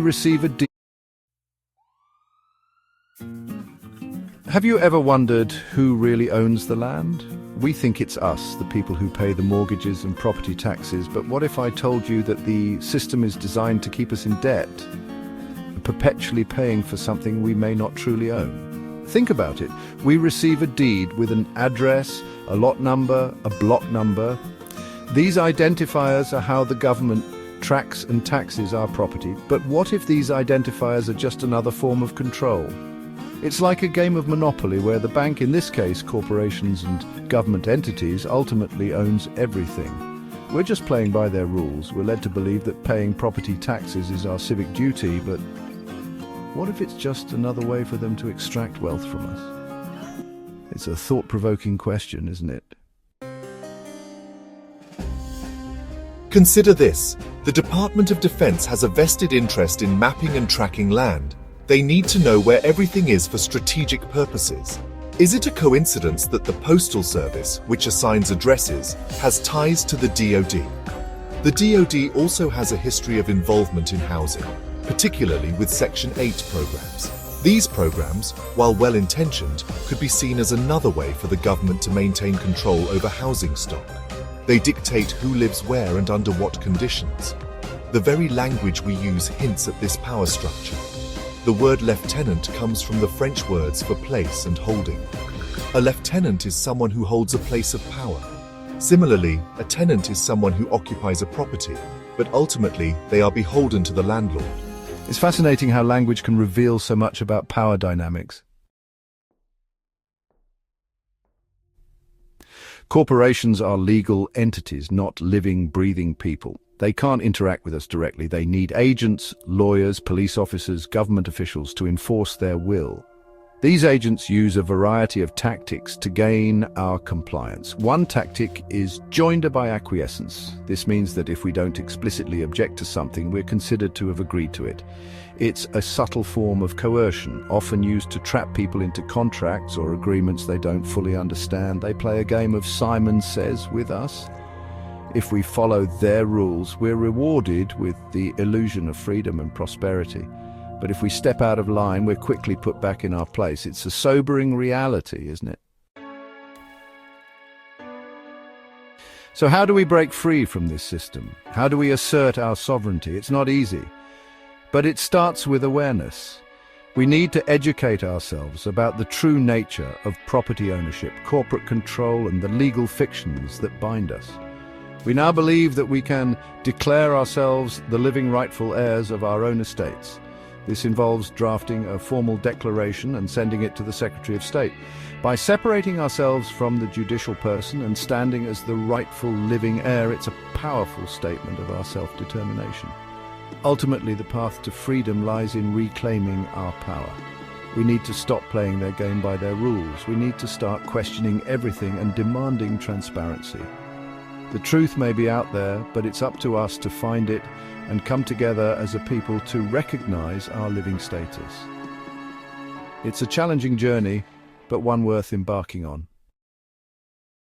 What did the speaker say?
receive a deed. Have you ever wondered who really owns the land? We think it's us, the people who pay the mortgages and property taxes, but what if I told you that the system is designed to keep us in debt, perpetually paying for something we may not truly own? Think about it. We receive a deed with an address, a lot number, a block number. These identifiers are how the government tracks and taxes our property. But what if these identifiers are just another form of control? It's like a game of Monopoly where the bank, in this case corporations and government entities, ultimately owns everything. We're just playing by their rules. We're led to believe that paying property taxes is our civic duty, but what if it's just another way for them to extract wealth from us? It's a thought-provoking question, isn't it? Consider this. The Department of Defense has a vested interest in mapping and tracking land. They need to know where everything is for strategic purposes. Is it a coincidence that the Postal Service, which assigns addresses, has ties to the DoD? The DoD also has a history of involvement in housing, particularly with Section 8 programs. These programs, while well-intentioned, could be seen as another way for the government to maintain control over housing stock. They dictate who lives where and under what conditions. The very language we use hints at this power structure. The word lieutenant comes from the French words for place and holding. A lieutenant is someone who holds a place of power. Similarly, a tenant is someone who occupies a property, but ultimately they are beholden to the landlord. It's fascinating how language can reveal so much about power dynamics. Corporations are legal entities, not living, breathing people. They can't interact with us directly. They need agents, lawyers, police officers, government officials to enforce their will. These agents use a variety of tactics to gain our compliance. One tactic is joinder by acquiescence. This means that if we don't explicitly object to something, we're considered to have agreed to it. It's a subtle form of coercion, often used to trap people into contracts or agreements they don't fully understand. They play a game of Simon Says with us. If we follow their rules, we're rewarded with the illusion of freedom and prosperity. But if we step out of line, we're quickly put back in our place. It's a sobering reality, isn't it? So how do we break free from this system? How do we assert our sovereignty? It's not easy, but it starts with awareness. We need to educate ourselves about the true nature of property ownership, corporate control, and the legal fictions that bind us. We now believe that we can declare ourselves the living rightful heirs of our own estates. This involves drafting a formal declaration and sending it to the Secretary of State. By separating ourselves from the judicial person and standing as the rightful living heir, it's a powerful statement of our self-determination. Ultimately, the path to freedom lies in reclaiming our power. We need to stop playing their game by their rules. We need to start questioning everything and demanding transparency. The truth may be out there, but it's up to us to find it and come together as a people to recognize our living status. It's a challenging journey, but one worth embarking on.